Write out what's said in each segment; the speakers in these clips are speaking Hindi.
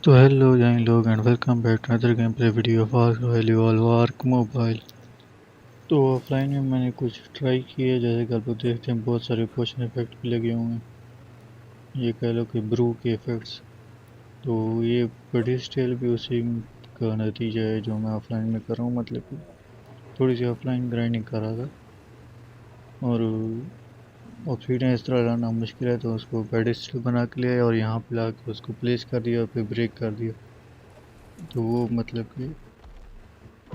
तो हेलो जय लोग and welcome back to another game play video of arc volleyball arc mobile. तो ऑफलाइन में मैंने कुछ ट्राई किए, जैसे कि आप लोग देखते हैं बहुत सारे पोशन इफेक्ट भी लगे हुए हैं। ये कह लो कि ब्रू के इफेक्ट्स। तो ये बड़ी स्टेल भी उसी का नतीजा है जो मैं ऑफलाइन में कर रहा हूँ, मतलब कि थोड़ी सी ऑफलाइन ग्राइंडिंग कर रहा था। और ऑब्सीडियन इस तरह लाना मुश्किल है, तो उसको पेडिस्टल बना के लिया और यहाँ पे ला के उसको प्लेस कर दिया और फिर ब्रेक कर दिया। तो वो मतलब कि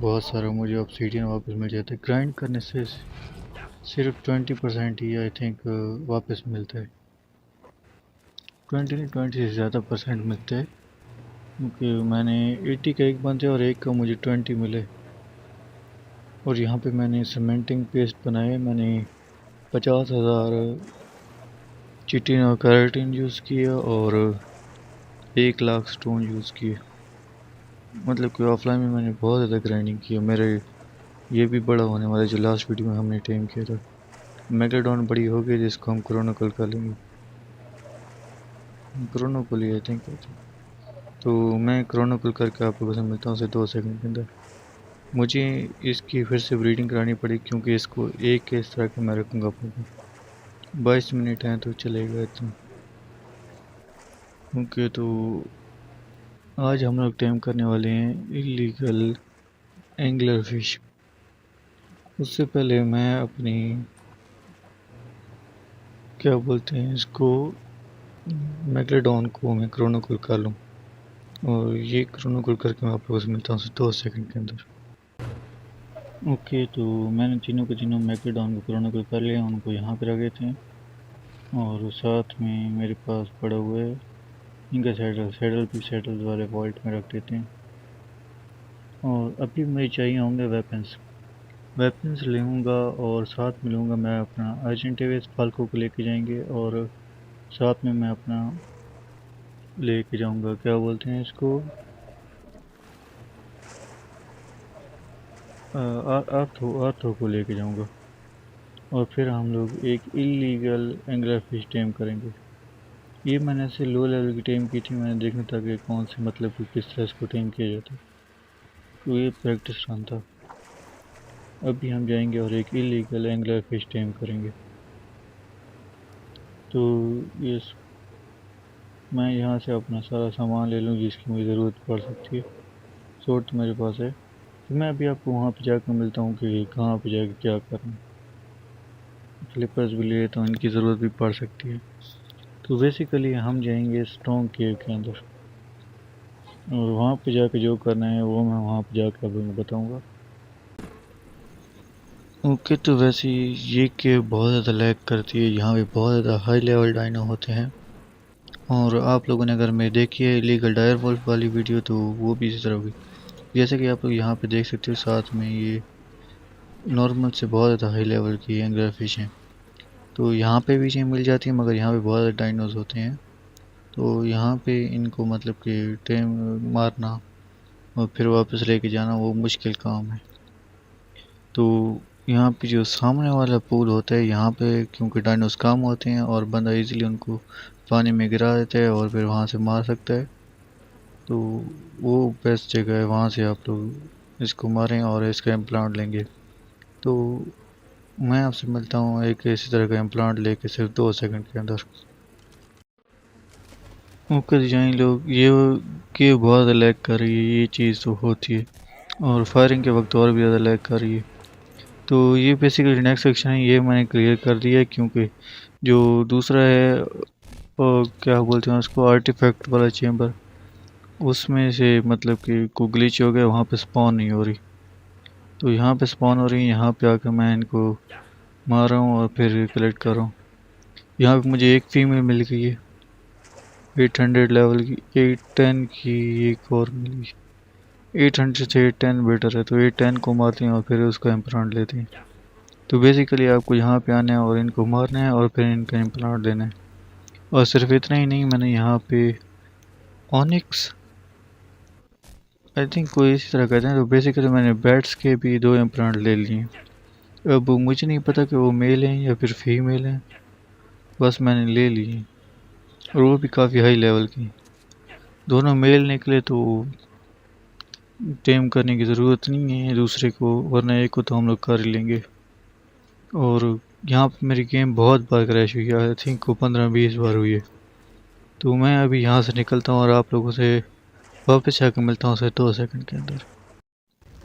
बहुत सारा मुझे ऑब्सीडियन वापस मिल जाता है। ग्राइंड करने से सिर्फ 20% ही आई थिंक वापस मिलता है। 20 नहीं, 20 से ज़्यादा परसेंट मिलते हैं, क्योंकि मैंने 80 का एक बनते और एक का मुझे 20 मिले। और यहाँ पे मैंने सीमेंटिंग पेस्ट बनाए, मैंने 50,000 चिटिन और कैरेटिन यूज़ किया और 1 लाख स्टोन यूज़ किए। मतलब कि ऑफलाइन में मैंने बहुत ज़्यादा ग्राइंडिंग की है। मेरे ये भी बड़ा होने वाला है जो लास्ट वीडियो में हमने टेम किया था। मेगाडॉन बड़ी हो गई जिसको हम क्रोनिकल कर लेंगे। क्रोनोकुल ही आई थिंक कहते हैं। तो मैं क्रोनोकुल करके आप लोगों से मिलता हूँ 2 सेकंड के अंदर। मुझे इसकी फिर से ब्रीडिंग करानी पड़ी, क्योंकि इसको एक के इस तरह का मैं रखूँगा अपने पास। 22 मिनट हैं तो चलेगा इतना। ओके, तो आज हम लोग टाइम करने वाले हैं इलीगल एंगलर फिश। उससे पहले मैं अपनी क्या बोलते हैं इसको, मैगलेडॉन को मैं क्रोनोकुल कर लूँ। और ये क्रोनोकुल करके मैं आप लोगों से मिलता हूँ 2 सेकंड के अंदर। ओके, तो मैंने तीनों के तीनों मैकेडॉन को क्रोनिकल कर लिया, उनको यहाँ पे रखे थे। और साथ में मेरे पास पड़ा हुआ है इनका सैडल भी सैडल वाले वॉल्ट में रख देते हैं। और अभी मुझे चाहिए होंगे वेपन्स। वेपन्स लूँगा और साथ में लूँगा मैं अपना अर्जेंटेविस फाल्को को लेके जाएंगे। और साथ में मैं अपना लेके जाऊँगा, क्या बोलते हैं इसको, आर्थो आर्थो को लेके जाऊँगा। और फिर हम लोग एक इलीगल एंगलर फिश टेम करेंगे। ये मैंने ऐसे लो लेवल की टेम की थी, मैंने देखना था कि कौन से मतलब कि किस तरह इसको टेम किया जाता है। तो ये प्रैक्टिस रन था। अभी हम जाएंगे और एक इलीगल एंगलर फिश टेम करेंगे। तो ये मैं यहाँ से अपना सारा सामान ले लूँ जिसकी मुझे ज़रूरत पड़ सकती है। शॉर्ट तो मेरे पास है। तो मैं अभी आपको वहाँ पे जाकर मिलता हूँ कि कहाँ पे जाकर क्या करना है। फ्लिपर्स भी लिए तो इनकी ज़रूरत भी पड़ सकती है। तो बेसिकली हम जाएंगे स्ट्रॉन्ग केव के अंदर, और वहाँ पे जाकर जो करना है वो मैं वहाँ पे जाकर आप लोगों को बताऊँगा। ओके, तो वैसे ये केव बहुत ज़्यादा लैग करती है। यहाँ पे बहुत ज़्यादा हाई लेवल डायनो होते हैं। और आप लोगों ने अगर मैं देखी है इलीगल डायर वोल्फ वाली वीडियो, तो वो भी इसी तरह होगी। जैसे कि आप लोग यहाँ पे देख सकते हो, साथ में ये नॉर्मल से बहुत ज़्यादा हाई लेवल की एंगलर फिश हैं। तो यहाँ पे भी चीज़ें मिल जाती हैं, मगर यहाँ पे बहुत ज़्यादा डायनोज होते हैं। तो यहाँ पे इनको मतलब कि टाइम मारना और फिर वापस लेके जाना वो मुश्किल काम है। तो यहाँ पे जो सामने वाला पूल होता है, यहाँ पे क्योंकि डायनोस कम होते हैं और बंदा इजीली उनको पानी में गिरा देता है और फिर वहाँ से मार सकता है। तो वो बेस्ट जगह है, वहाँ से आप लोग इसको मारें और इसका इम्प्लांट लेंगे। तो मैं आपसे मिलता हूँ एक इसी तरह का इम्प्लांट लेके सिर्फ 2 सेकंड के अंदर। ओके जाएँ लोग, ये बहुत ज़्यादा लैग कर रही है, ये चीज़ तो होती है। और फायरिंग के वक्त और भी ज़्यादा लैग कर रही है। तो ये बेसिकली नेक्स्ट सेक्शन है, ये मैंने क्लियर कर दिया है, क्योंकि जो दूसरा है और क्या बोलते हैं उसको, आर्टिफैक्ट वाला चेंबर, उसमें से मतलब कि को ग्लिच हो गया, वहाँ पे स्पॉन नहीं हो रही। तो यहाँ पे स्पॉन हो रही है, यहाँ पे आकर मैं इनको मार रहा हूँ और फिर कलेक्ट कर रहा हूँ। यहाँ पे मुझे एक फीमेल मिल गई है 800 लेवल की, 810 की एक और मिली। 800 से 810 बेटर है, तो 810 को मारते हैं और फिर उसका इम्प्लांट लेते हैं। तो बेसिकली आपको यहाँ पे आना है और इनको मारना है और फिर इनका इम्प्लांट देना है। और सिर्फ इतना ही नहीं, मैंने यहाँ पे ऑनिक्स आई थिंक कोई इसी तरह कहते हैं, तो बेसिकली मैंने बैट्स के भी 2 इम्प्लांट ले लिए। अब मुझे नहीं पता कि वो मेल हैं या फिर फीमेल हैं, बस मैंने ले लिए और वो भी काफ़ी हाई लेवल की। दोनों मेल निकले तो टेम करने की ज़रूरत नहीं है दूसरे को, वरना एक को तो हम लोग कर ही लेंगे। और यहाँ पे मेरी गेम बहुत बार क्रैश हुई है, आई थिंक को 15-20 बार हुई है। तो मैं अभी यहाँ से निकलता हूँ और आप लोगों से वापस आकर मिलता हूँ सिर्फ 2 सेकंड के अंदर।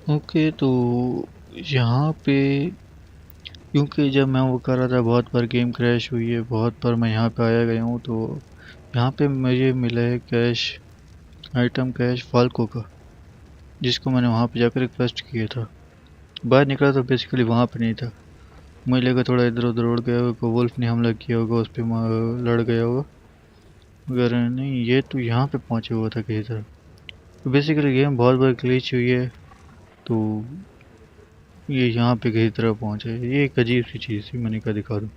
ओके, तो यहाँ पे क्योंकि जब मैं वो कर रहा था बहुत बार गेम क्रैश हुई है, बहुत बार मैं यहाँ पे आया गया हूँ, तो यहाँ पे मुझे मिला है कैश, आइटम कैश फाल्को का, जिसको मैंने वहाँ पे जाकर रिक्वेस्ट किया था। बाहर निकला तो बेसिकली वहाँ पे नहीं था, मुझे लगा थोड़ा इधर उधर उड़ गया होगा, वुल्फ ने हमला किया होगा, उस पर लड़ गया होगा, मगर नहीं, ये तो यहाँ पे पहुँचे हुआ था किसी तरह। तो बेसिकली गेम बहुत बार ग्लिच हुई है, तो ये यहाँ पे किसी तरह पहुँचा है। ये एक अजीब सी चीज़ थी, मैंने कहा दिखा दूँ।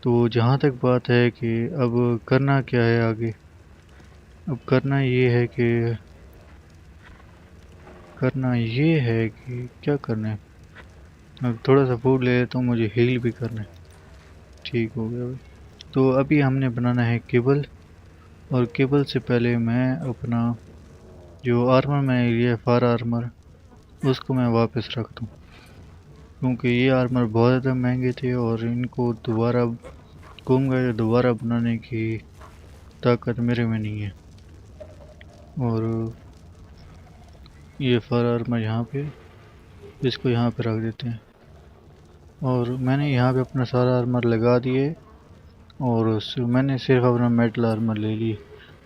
तो जहाँ तक बात है कि अब करना क्या है आगे, अब करना ये है कि क्या करना है। अब थोड़ा सा फूड ले लेता हूँ, मुझे हील भी करना है। ठीक हो गया भाई। तो अभी हमने बनाना है केबल, और केबल से पहले मैं अपना जो आर्मर मैंने लिया है, फार आर्मर, उसको मैं वापस रख दूँ, क्योंकि ये आर्मर बहुत ज़्यादा महंगे थे और इनको दोबारा कहूँगा दोबारा बनाने की ताकत मेरे में नहीं है। और ये फार आर्मर यहाँ पे, इसको यहाँ पे रख देते हैं। और मैंने यहाँ पे अपना सारा आर्मर लगा दिए, और मैंने सिर्फ अपना मेटल आर्मर ले ली।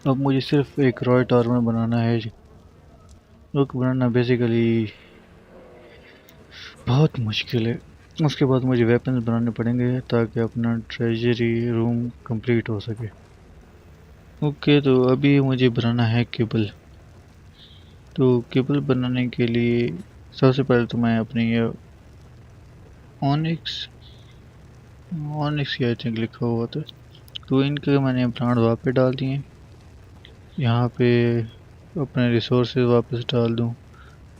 अब मुझे सिर्फ एक रॉयट आर्मर बनाना है, जो कि बनाना बेसिकली बहुत मुश्किल है। उसके बाद मुझे वेपन्स बनाने पड़ेंगे ताकि अपना ट्रेजरी रूम कंप्लीट हो सके। ओके, तो अभी मुझे बनाना है केबल। तो केबल बनाने के लिए सबसे पहले तो मैं अपनी ये ऑनिक्स ऑनिक्स आई थिंक लिखा हुआ था, तो इनके मैंने प्लांट वापस डाल दिए। यहाँ पे अपने रिसोर्सेज वापस डाल दूँ,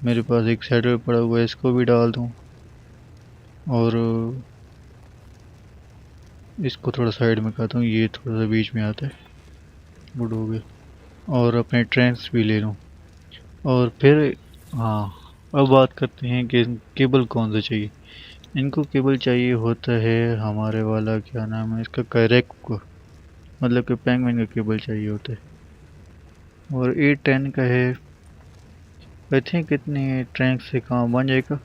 मेरे पास एक सैडल पड़ा हुआ है, इसको भी डाल दूँ, और इसको थोड़ा साइड में करता हूँ, ये थोड़ा सा बीच में आता है, गुड हो गया। और अपने ट्रैंक्स भी ले लूँ, और फिर हाँ, अब बात करते हैं कि केबल कौन सा चाहिए। इनको केबल चाहिए होता है हमारे वाला, क्या नाम है इसका, कैरेक को, मतलब कि पेंगुइन का केबल चाहिए होता है, और 810 का है। आई थिंक इतने ट्रैंक से काम बन जाएगा।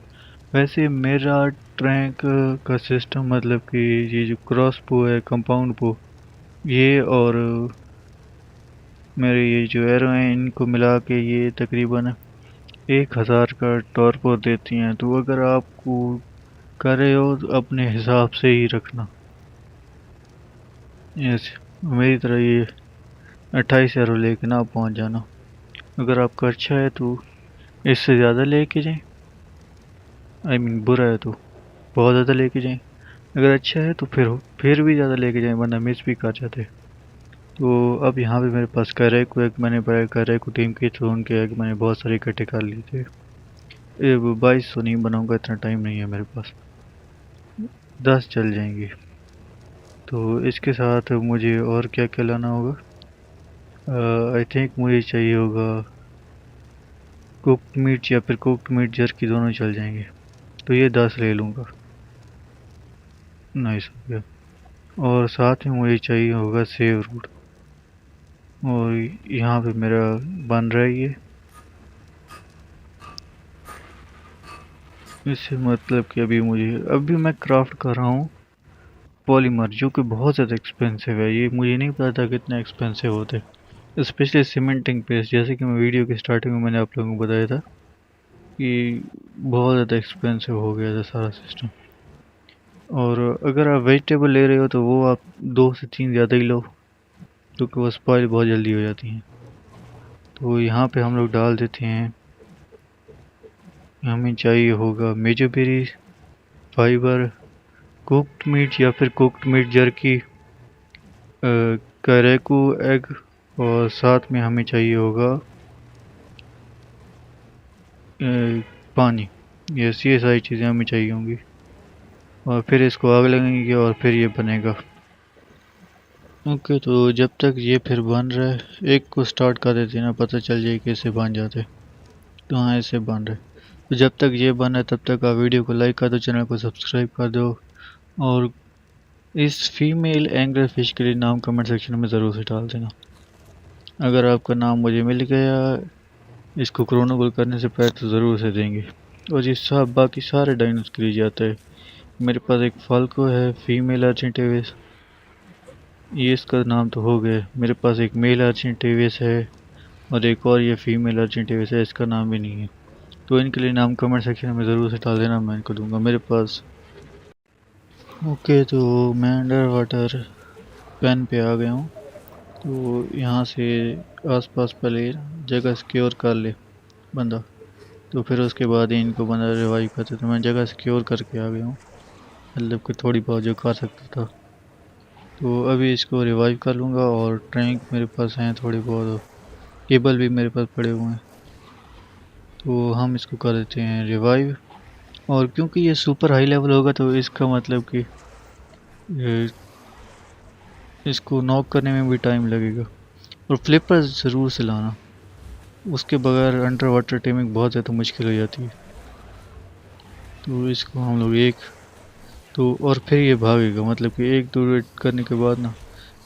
वैसे मेरा ट्रैंक का सिस्टम, मतलब कि ये जो क्रॉस बो है, कंपाउंड बो, ये और मेरे ये जो एरो हैं, इनको मिला के ये तकरीबन 1000 का टॉर्पो देती हैं। तो अगर आपको कर रहे हो तो अपने हिसाब से ही रखना। यस, मेरी तरह ये 28 एरो लेके ना पहुंच जाना। अगर आपका अच्छा है तो इससे ज़्यादा लेके जाएं, आई मीन बुरा है तो बहुत ज़्यादा लेके जाएं। अगर अच्छा है तो फिर भी ज़्यादा लेके जाएं, वरना मिस भी कर जाते। तो अब यहाँ पे मेरे पास कैरेक को एक मैंने कैरेक को टीम के थ्रू किया कि मैंने बहुत सारे इकट्ठे कर लिए थे। 2200 नहीं बनाऊंगा, इतना टाइम नहीं है मेरे पास, 10 चल जाएंगे। तो इसके साथ मुझे और क्या क्या लाना होगा, आई थिंक मुझे चाहिए होगा कुक्ड मीट या फिर कुक्ड मीट जर्की, दोनों चल जाएंगे। तो ये 10 ले लूँगा, नाइस हो गया। और साथ में मुझे चाहिए होगा सेव रूट, और यहाँ पे मेरा बन रहा है ये। इससे मतलब कि अभी मैं क्राफ्ट कर रहा हूँ पॉलीमर, जो कि बहुत ज़्यादा एक्सपेंसिव है। ये मुझे नहीं पता था कितना एक्सपेंसिव होता है, स्पेशली सीमेंटिंग पेस्ट, जैसे कि मैं वीडियो की स्टार्टिंग में मैंने आप लोगों को बताया था कि बहुत ज़्यादा एक्सपेंसिव हो गया था सारा सिस्टम। और अगर आप वेजिटेबल ले रहे हो तो वो आप 2 से 3 ज़्यादा ही लो, क्योंकि वो स्पॉइल बहुत जल्दी हो जाती हैं। तो यहाँ पे हम लोग डाल देते हैं, हमें चाहिए होगा मेजोबेरी फाइबर, कुक्ड मीट या फिर कुक्ड मीट जर्की, कैरेकू एग, और साथ में हमें चाहिए होगा पानी। ये सारी चीज़ें हमें चाहिए होंगी, और फिर इसको आग लगेंगे और फिर ये बनेगा। ओके, तो जब तक ये फिर बन रहा है, एक को स्टार्ट कर देते ना, पता चल जाए कैसे बन जाते। तो हाँ, ऐसे बन रहे। तो जब तक ये बन रहा है तब तक आप वीडियो को लाइक कर दो, चैनल को सब्सक्राइब कर दो, और इस फीमेल एंगलर फिश के लिए नाम कमेंट सेक्शन में ज़रूर से डाल देना। अगर आपका नाम मुझे मिल गया इसको क्रोनोकॉल करने से पहले तो ज़रूर से देंगे। और ये सब बाकी सारे डायनोस के लिए जाता है। मेरे पास एक फाल्को है, फीमेल अर्जेंटेविस, ये इसका नाम तो हो गया। मेरे पास एक मेल अर्जेंटेविस है और एक और ये फीमेल अर्जेंटेविस है, इसका नाम भी नहीं है। तो इनके लिए नाम कमेंट सेक्शन में ज़रूर से डाल देना, मैं इनको दूंगा मेरे पास। ओके, तो मैं अंडर वाटर पेन पे आ गया हूँ। तो यहाँ से आसपास पहले जगह सिक्योर कर ले बंदा, तो फिर उसके बाद ही इनको बंदा रिवाइव करते। तो मैं जगह सिक्योर करके आ गया हूँ, मतलब कि थोड़ी बहुत जो कर सकता था। तो अभी इसको रिवाइव कर लूँगा, और टैंक मेरे पास हैं थोड़ी बहुत, केबल भी मेरे पास पड़े हुए हैं। तो हम इसको कर देते हैं रिवाइव। और क्योंकि ये सुपर हाई लेवल होगा तो इसका मतलब कि इसको नॉक करने में भी टाइम लगेगा। और फ्लिपर ज़रूर से लाना, उसके बगैर अंडर वाटर टेमिंग बहुत ज़्यादा मुश्किल हो जाती है। तो इसको हम लोग एक तो, और फिर ये भागेगा, मतलब कि एक दो रेड करने के बाद ना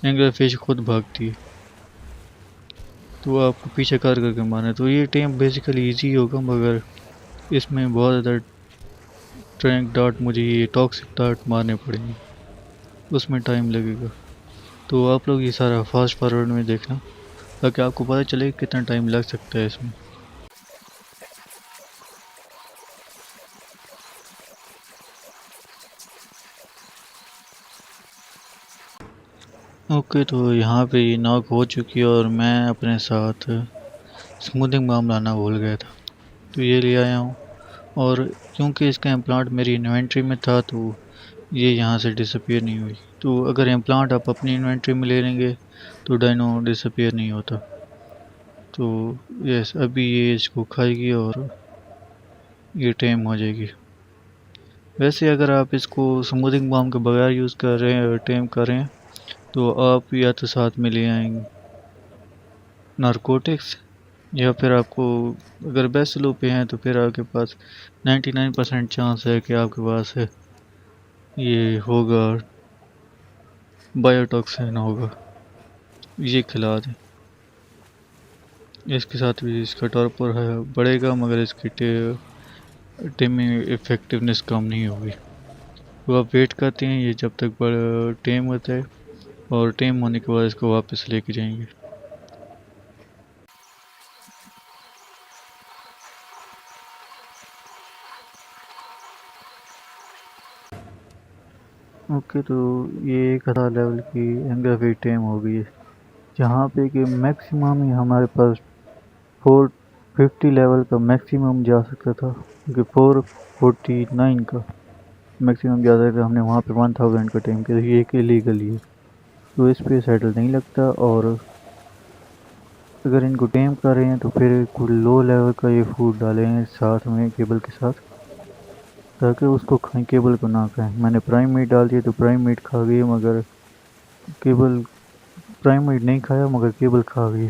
एंगलर फिश खुद भागती है, तो आपको पीछे कर करके मारना है। तो ये टेम बेसिकली इजी होगा, मगर इसमें बहुत ज़्यादा ट्रैंक डार्ट, मुझे ये टॉक्सिक डार्ट मारने पड़ेंगे, उसमें टाइम लगेगा। तो आप लोग ये सारा फास्ट फॉरवर्ड में देखना, ताकि आपको पता चले कितना टाइम लग सकता है इसमें। ओके, तो यहाँ पे ये नॉक हो चुकी है और मैं अपने साथ स्मूथिंग बाम लाना भूल गया था, तो ये ले आया हूँ। और क्योंकि इसका इम्प्लांट मेरी इन्वेंट्री में था तो ये यहाँ से डिसअपीयर नहीं हुई। तो अगर इम्प्लांट आप अपनी इन्वेंट्री में ले लेंगे तो डायनो डिसअपीयर नहीं होता। तो यस, अभी ये इसको खाएगी और ये टेम हो जाएगी। वैसे अगर आप इसको स्मूथिंग बाम के बगैर यूज़ कर रहे हैं और टेम कर रहे हैं, तो आप या तो साथ में ले आएंगे नारकोटिक्स, या फिर आपको अगर बेस्ट लो पे हैं तो फिर आपके पास 99% चांस है कि आपके पास है ये होगा, बायोटॉक्सिन होगा, ये खिला दें। इसके साथ भी इसका टॉर्पर है बढ़ेगा, मगर इसकी टेमिंग इफेक्टिवनेस कम नहीं होगी। तो आप वेट करते हैं ये जब तक टेम होता है, और टेम होने के बाद इसको वापस लेके जाएंगे। ओके, तो ये 1000 लेवल की एंग्री टेम हो गई है, जहाँ पे कि मैक्सिमम ही हमारे पास 450 लेवल का मैक्सिमम जा सकता था, क्योंकि 449 का मैक्सिमम जा सकता था। हमने वहाँ पे 1000 का टेम किया, ये एक इलीगल ही है, तो इस पे सेटल नहीं लगता। और अगर इनको टेम कर रहे हैं तो फिर कुछ लो लेवल का ये फूड डालें साथ में केबल के साथ, ताकि उसको खाएं, केबल को ना खाएं। मैंने प्राइम मीट डाल दिया तो प्राइम मीट खा गई, मगर केबल प्राइम मीट नहीं खाया, मगर केबल खा गई।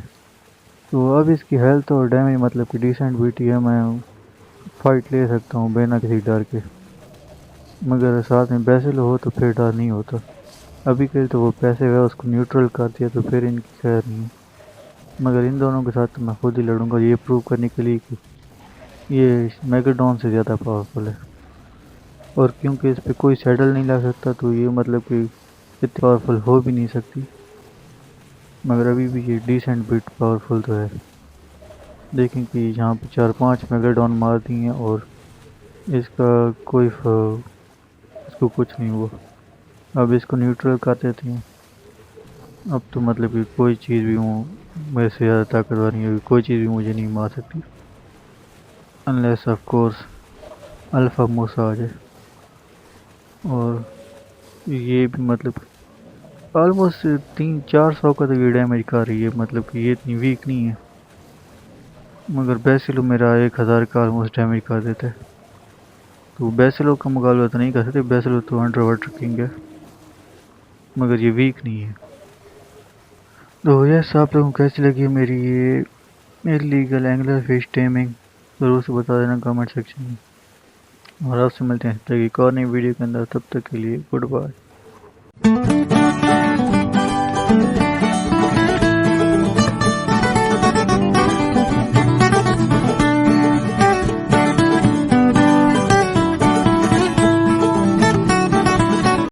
तो अब इसकी हेल्थ और डैमेज मतलब कि डिसेंट बीटी है, मैं फाइट ले सकता हूँ बिना किसी डर के। मगर साथ में बैसिल हो तो फिर डर नहीं होता। अभी के तो वो पैसे है, उसको न्यूट्रल कर दिया तो फिर इनकी खैर नहीं है। मगर इन दोनों के साथ तो मैं खुद ही लड़ूंगा, ये प्रूव करने के लिए कि ये मेगाडॉन से ज़्यादा पावरफुल है। और क्योंकि इस पर कोई सैडल नहीं ला सकता, तो ये मतलब कि इतनी पावरफुल हो भी नहीं सकती। मगर अभी भी ये डिसेंट बिट पावरफुल तो है। देखें कि यहाँ पे 4-5 मेगाडॉन मार दिए हैं और इसका कोई इसको कुछ नहीं हुआ। अब इसको न्यूट्रल कर देते हैं। अब तो मतलब कि कोई चीज़ भी मेरे से ज़्यादा ताकतवर नहीं होगी, कोई चीज़ भी मुझे नहीं मार सकती, अनलेस ऑफ कोर्स अल्फ़ा मूसा आ जाए। और ये भी मतलब ऑलमोस्ट 300-400 का तो ये डैमेज कर रही है, मतलब कि ये इतनी वीक नहीं है। मगर बैसिलो मेरा 1000 का ऑलमोस्ट डैमेज कर देता है। तो बैसिलो का मुकाबला तो नहीं कर सकते, बैसिलो तो अंडर वाटर किंग है, मगर ये वीक नहीं है। तो यस, आप लोगों को कैसी लगी मेरी ये इलीगल एंगलर फिश टेमिंग, ज़रूर से बता देना कमेंट सेक्शन में। और आपसे मिलते हैं एक और नई वीडियो के अंदर, तब तक के लिए गुड बाय।